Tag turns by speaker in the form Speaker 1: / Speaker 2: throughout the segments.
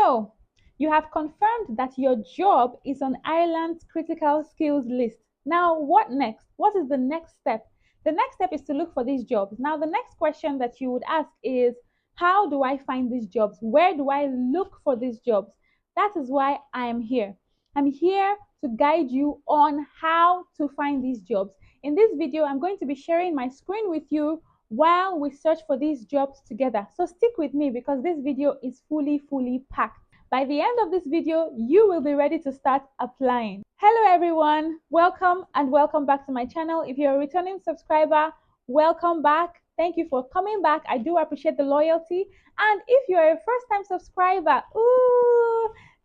Speaker 1: So, you have confirmed that your job is on Ireland's critical skills list. Now, what next? What is the next step? The next step is to look for these jobs. Now, the next question that you would ask is, how do I find these jobs? Where do I look for these jobs? That is why I am here. I'm here to guide you on how to find these jobs. In this video, I'm going to be sharing my screen with you while we search for these jobs together. So stick with me because this video is fully packed. By the end of this video, you will be ready to start applying. Hello everyone, welcome and welcome back to my channel. If you're a returning subscriber, welcome back. Thank you for coming back. I do appreciate the loyalty. And if you're a first-time subscriber,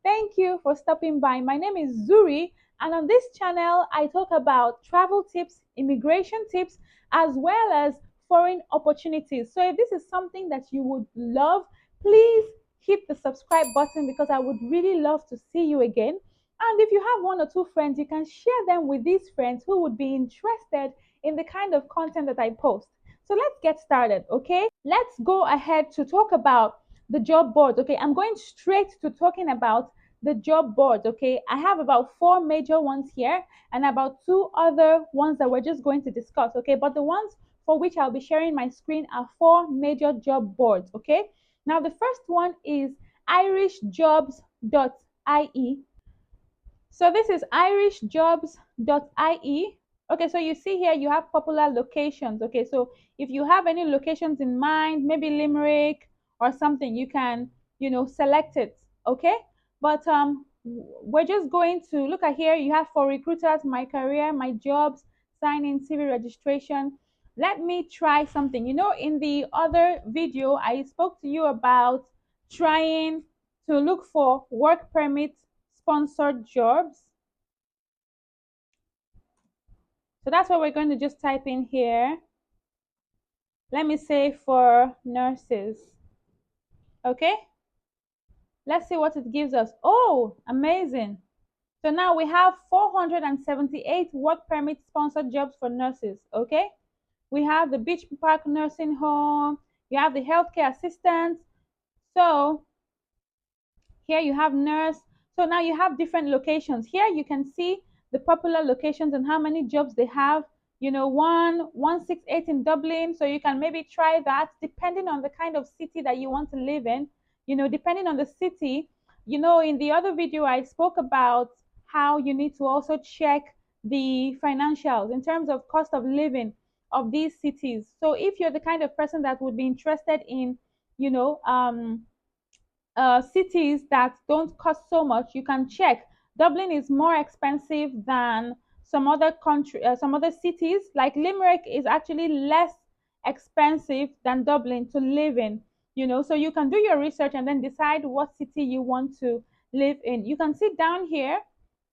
Speaker 1: thank you for stopping by. My name is Zuri, and on this channel, I talk about travel tips, immigration tips, as well as foreign opportunities. So if this is something that you would love, please hit the subscribe button because I would really love to see you again. And if you have one or two friends, you can share them with these friends who would be interested in the kind of content that I post. So let's get started, okay? Let's go ahead to talk about the job board, okay? I'm going straight to talking about the job board, okay? I have about 4 major ones here and about 2 other ones that we're just going to discuss, okay? But the ones for which I'll be sharing my screen are 4 major job boards, okay? Now, the first one is IrishJobs.ie. So this is IrishJobs.ie. Okay, so you see here you have popular locations. Okay, so if you have any locations in mind, maybe Limerick or something, you can, select it. Okay, but we're just going to look at here. You have for recruiters, my career, my jobs, sign in, CV registration. Let me try something. In the other video, I spoke to you about trying to look for work permit sponsored jobs. So that's what we're going to just type in here. Let me say for nurses. Okay. Let's see what it gives us. Oh, amazing. So now we have 478 work permit sponsored jobs for nurses. Okay. We have the Beach Park Nursing Home. You have the healthcare assistants. So here you have nurse. So now you have different locations. Here you can see the popular locations and how many jobs they have. 168 in Dublin. So you can maybe try that depending on the kind of city that you want to live in. Depending on the city. In the other video, I spoke about how you need to also check the financials in terms of cost of living of these cities. So if you're the kind of person that would be interested in, cities that don't cost so much, you can check. Dublin is more expensive than some other cities. Like Limerick is actually less expensive than Dublin to live in. So you can do your research and then decide what city you want to live in. You can see down here,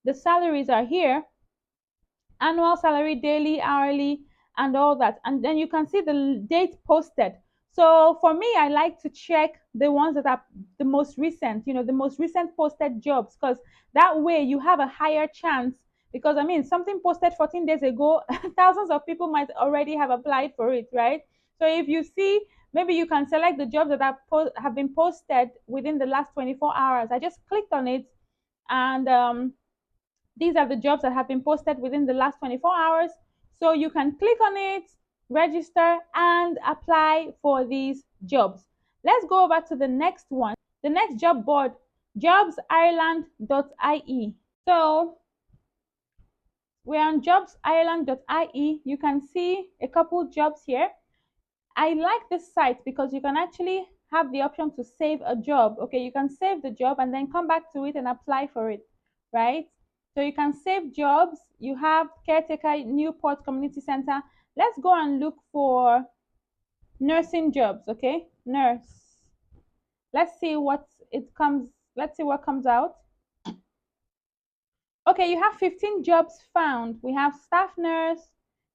Speaker 1: the salaries are here, annual salary, daily, hourly, and all that. And then you can see the date posted. So for me, I like to check the ones that are the most recent, the most recent posted jobs, because that way you have a higher chance. Because I mean, something posted 14 days ago, thousands of people might already have applied for it, right? So if you see, maybe you can select the jobs that have been posted within the last 24 hours. I just clicked on it, and these are the jobs that have been posted within the last 24 hours. So you can click on it, register, and apply for these jobs. Let's go over to the next one. The next job board, JobsIreland.ie. So we're on JobsIreland.ie. You can see a couple jobs here. I like this site because you can actually have the option to save a job. Okay, you can save the job and then come back to it and apply for it, right? So you can save jobs. You have caretaker, Newport Community Center. Let's go and look for nursing jobs, okay? Nurse. Let's see what comes out. Okay, you have 15 jobs found. We have staff nurse,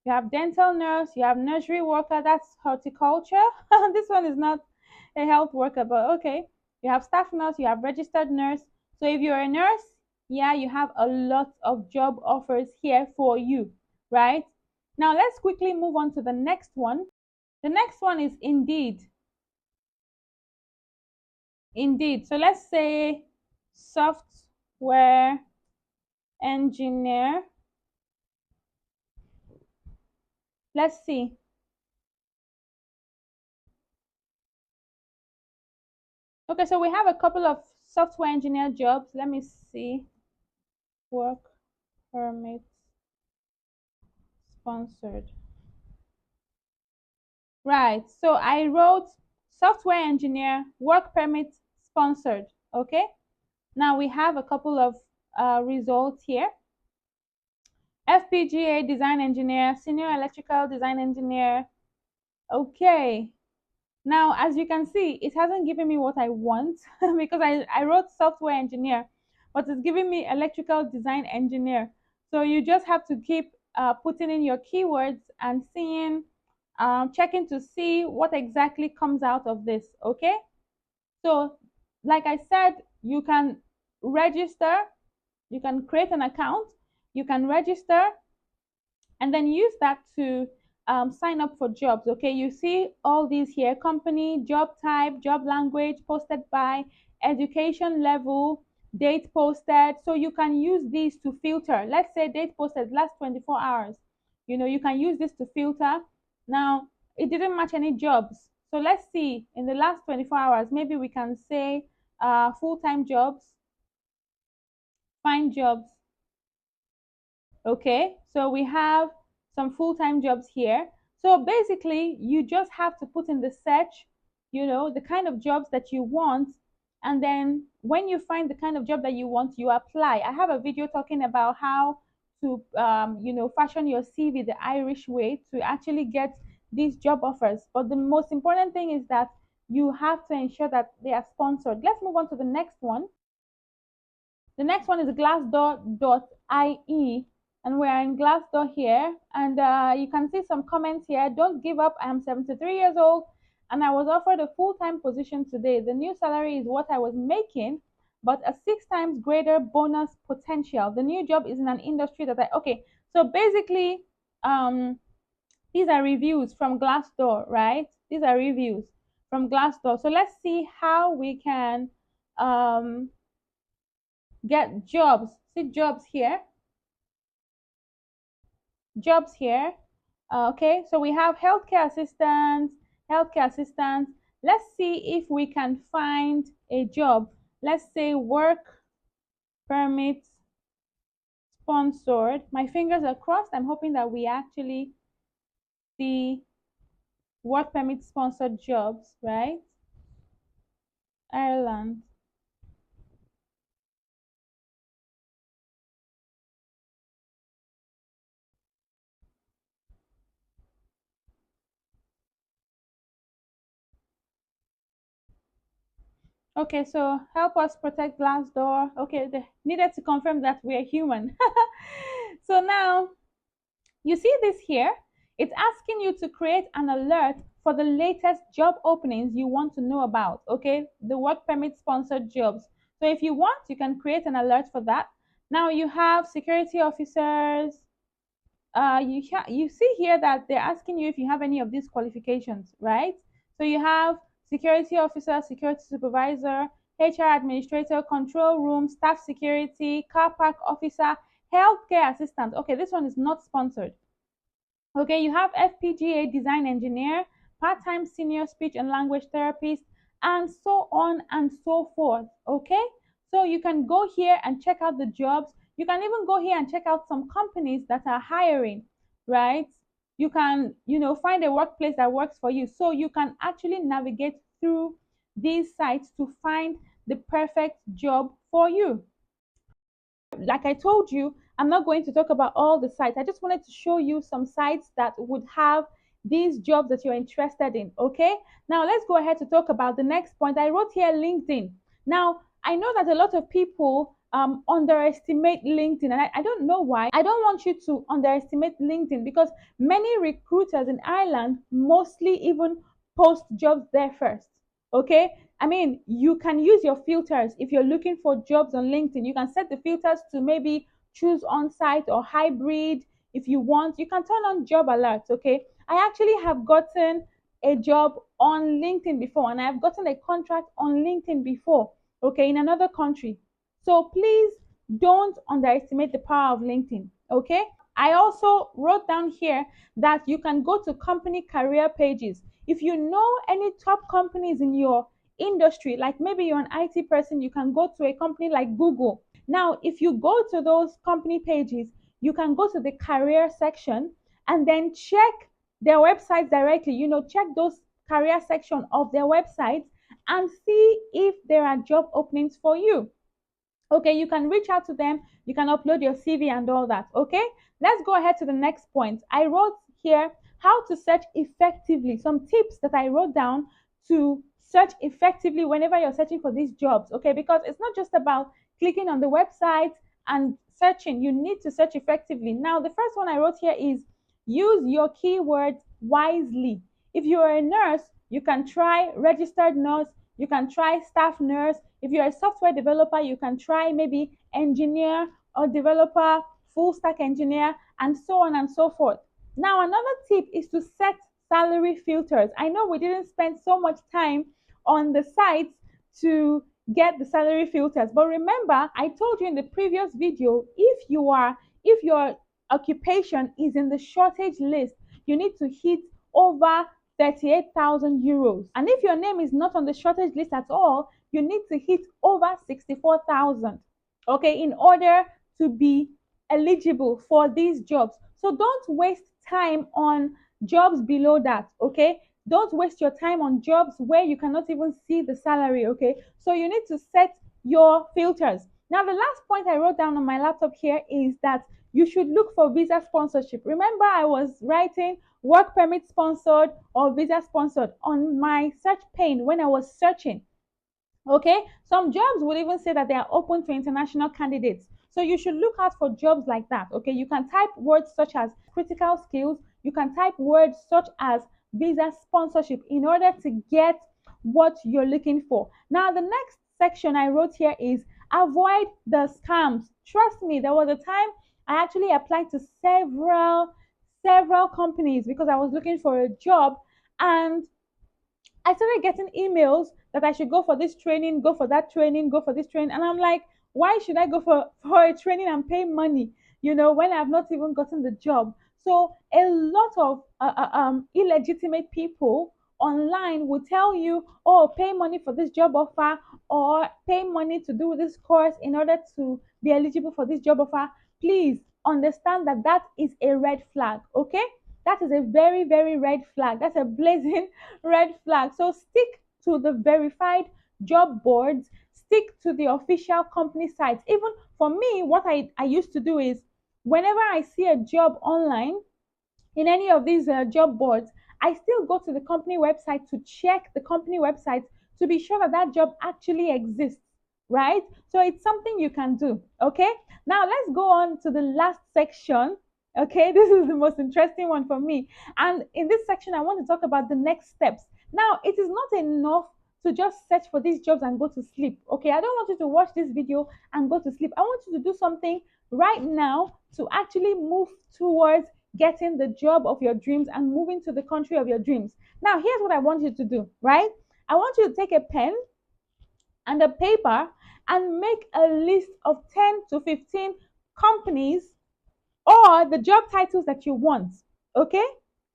Speaker 1: you have dental nurse, you have nursery worker, that's horticulture. This one is not a health worker, but okay. You have staff nurse, you have registered nurse. So if you're a nurse, yeah, you have a lot of job offers here for you, right? Now let's quickly move on to the next one. The next one is Indeed. Indeed. So let's say software engineer. Let's see. Okay, so we have a couple of software engineer jobs. Let me see. Work permit sponsored. Right. So I wrote software engineer, work permit sponsored. Okay. Now we have a couple of results here. FPGA design engineer, senior electrical design engineer. Okay. Now, as you can see, it hasn't given me what I want because I wrote software engineer, but it's giving me electrical design engineer. So you just have to keep putting in your keywords and seeing, checking to see what exactly comes out of this. Okay. So, like I said, you can register, you can create an account, you can register, and then use that to sign up for jobs. Okay, you see all these here: company, job type, job language, posted by, education level, date posted. So you can use these to filter. Let's say date posted last 24 hours. You can use this to filter. Now, it didn't match any jobs. So let's see, in the last 24 hours, maybe we can say full-time jobs, find jobs. Okay, so we have some full-time jobs here. So basically, you just have to put in the search, the kind of jobs that you want. And then when you find the kind of job that you want, you apply. I have a video talking about how to, fashion your CV the Irish way to actually get these job offers. But the most important thing is that you have to ensure that they are sponsored. Let's move on to the next one. The next one is Glassdoor.ie, and we're in Glassdoor here. And you can see some comments here. Don't give up. I am 73 years old and I was offered a full time position today. The new salary is what I was making, but a six times greater bonus potential. The new job is in an industry that okay. So basically, um, these are reviews from Glassdoor, right? These are reviews from Glassdoor. So let's see how we can um, get jobs. See jobs here. Jobs here. Okay, so we have healthcare assistants, healthcare assistants. Let's see if we can find a job. Let's say work permit sponsored. My fingers are crossed. I'm hoping that we actually see work permit sponsored jobs, right? Ireland. Okay, so help us protect Glassdoor. Okay, they needed to confirm that we are human. So now you see this here? It's asking you to create an alert for the latest job openings you want to know about, okay? The work permit sponsored jobs. So if you want, you can create an alert for that. Now you have security officers. You see here that they're asking you if you have any of these qualifications, right? So you have security officer, security supervisor, HR administrator, control room, staff security, car park officer, healthcare assistant. Okay, this one is not sponsored. Okay, you have FPGA design engineer, part-time senior speech and language therapist, and so on and so forth. Okay, so you can go here and check out the jobs. You can even go here and check out some companies that are hiring, right? You can, find a workplace that works for you. So you can actually navigate through these sites to find the perfect job for you. Like I told you, I'm not going to talk about all the sites. I just wanted to show you some sites that would have these jobs that you're interested in. Okay. Now let's go ahead to talk about the next point. I wrote here LinkedIn. Now I know that a lot of people underestimate LinkedIn, and I don't know why. I don't want you to underestimate LinkedIn because many recruiters in Ireland mostly even post jobs there first. Okay, I mean, you can use your filters if you're looking for jobs on LinkedIn. You can set the filters to maybe choose on site or hybrid if you want. You can turn on job alerts. Okay, I actually have gotten a job on LinkedIn before, and I've gotten a contract on LinkedIn before, okay, in another country. So please don't underestimate the power of LinkedIn, okay? I also wrote down here that you can go to company career pages. If you know any top companies in your industry, like maybe you're an IT person, you can go to a company like Google. Now, if you go to those company pages, you can go to the career section and then check their websites directly. Check those career section of their websites and see if there are job openings for you. Okay, you can reach out to them, you can upload your CV and all that. Okay, let's go ahead to the next point. I wrote here how to search effectively, some tips that I wrote down to search effectively whenever you're searching for these jobs. Okay, because it's not just about clicking on the website and searching, you need to search effectively. Now, the first one I wrote here is use your keywords wisely. If you're a nurse, you can try registered nurse, you can try staff nurse. If you're a software developer, you can try maybe engineer or developer, full stack engineer, and so on and so forth. Now, another tip is to set salary filters. I know we didn't spend so much time on the sites to get the salary filters, but remember, I told you in the previous video, if your occupation is in the shortage list, you need to hit over 38,000 euros. And if your name is not on the shortage list at all, you need to hit over 64,000, okay, in order to be eligible for these jobs. So don't waste time on jobs below that, okay? Don't waste your time on jobs where you cannot even see the salary, okay? So you need to set your filters. Now, the last point I wrote down on my laptop here is that you should look for visa sponsorship. Remember, I was writing work permit sponsored or visa sponsored on my search pane when I was searching. Okay, some jobs would even say that they are open to international candidates. So you should look out for jobs like that. Okay, you can type words such as critical skills, you can type words such as visa sponsorship in order to get what you're looking for. Now, the next section I wrote here is avoid the scams. Trust me, there was a time I actually applied to several companies because I was looking for a job, and I started getting emails that I should go for this training, go for that training, go for this training. And I'm like, why should I go for a training and pay money, when I've not even gotten the job? So a lot of illegitimate people online will tell you, oh, pay money for this job offer or pay money to do this course in order to be eligible for this job offer. Please understand that that is a red flag, okay? That is a very, very red flag. That's a blazing red flag. So stick to the verified job boards, stick to the official company sites. Even for me, what I used to do is whenever I see a job online in any of these job boards, I still go to the company website to check the company website to be sure that that job actually exists, right? So it's something you can do, okay? Now let's go on to the last section. Okay, this is the most interesting one for me. And in this section, I want to talk about the next steps. Now, it is not enough to just search for these jobs and go to sleep. Okay, I don't want you to watch this video and go to sleep. I want you to do something right now to actually move towards getting the job of your dreams and moving to the country of your dreams. Now, here's what I want you to do, right? I want you to take a pen and a paper and make a list of 10 to 15 companies or the job titles that you want. Okay?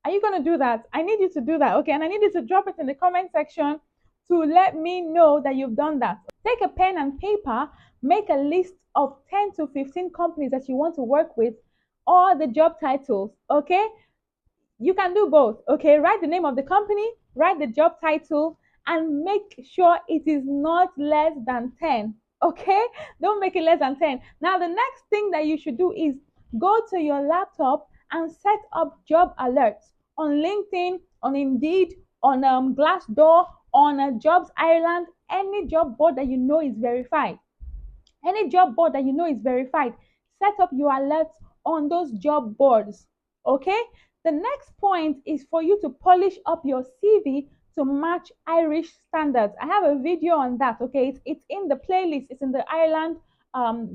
Speaker 1: Are you going to do that? I need you to do that. Okay? And I need you to drop it in the comment section to let me know that you've done that. Take a pen and paper, make a list of 10 to 15 companies that you want to work with or the job titles. Okay? You can do both. Okay? Write the name of the company, write the job title, and make sure it is not less than 10. Okay? Don't make it less than 10. Now, the next thing that you should do is go to your laptop and set up job alerts on LinkedIn, on Indeed, on Glassdoor, on Jobs Ireland, any job board that you know is verified. Any job board that you know is verified, set up your alerts on those job boards. Okay? The next point is for you to polish up your CV to match Irish standards. I have a video on that. Okay, it's in the playlist. It's in the Ireland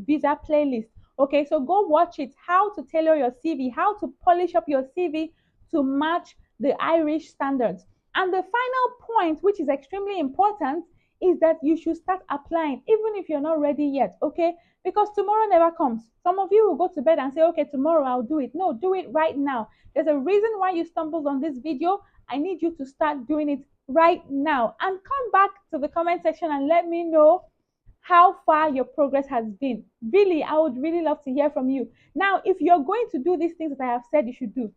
Speaker 1: visa playlist. Okay, so go watch it. How to tailor your CV, how to polish up your CV to match the Irish standards. And the final point, which is extremely important, is that you should start applying, even if you're not ready yet, okay? Because tomorrow never comes. Some of you will go to bed and say, okay, tomorrow I'll do it. No, do it right now. There's a reason why you stumbled on this video. I need you to start doing it right now. And come back to the comment section and let me know how far your progress has been. Really, I would really love to hear from you. Now, if you're going to do these things that I have said you should do,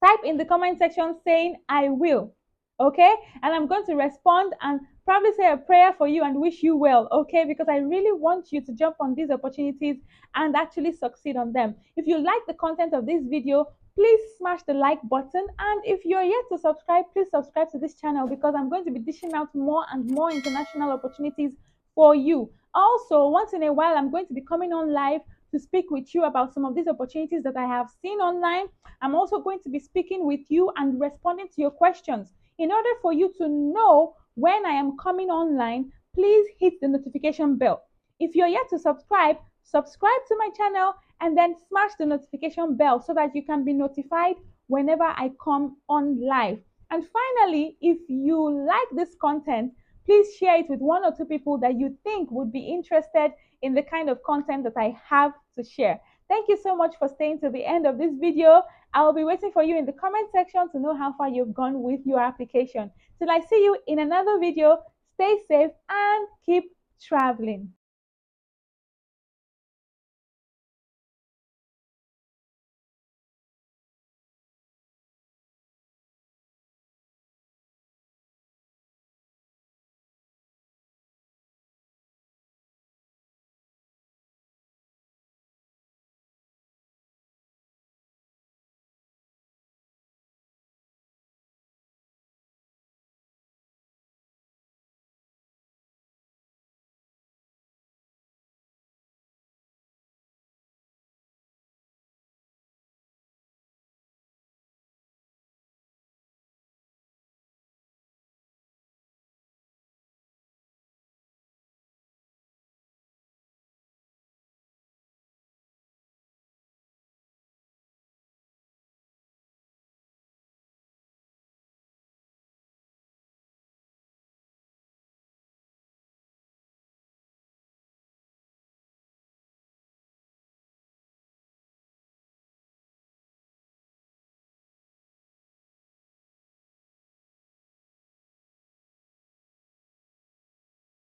Speaker 1: type in the comment section saying I will, okay? And I'm going to respond and probably say a prayer for you and wish you well, okay? Because I really want you to jump on these opportunities and actually succeed on them. If you like the content of this video, please smash the like button, and if you're yet to subscribe, please subscribe to this channel, because I'm going to be dishing out more and more international opportunities for you. Also, once in a while, I'm going to be coming on live to speak with you about some of these opportunities that I have seen online. I'm also going to be speaking with you and responding to your questions. In order for you to know when I am coming online, please hit the notification bell. If you're yet to subscribe, subscribe to my channel and then smash the notification bell so that you can be notified whenever I come on live. And finally, if you like this content, please share it with one or two people that you think would be interested in the kind of content that I have to share. Thank you so much for staying to the end of this video. I'll be waiting for you in the comment section to know how far you've gone with your application. Till I see you in another video, stay safe and keep traveling.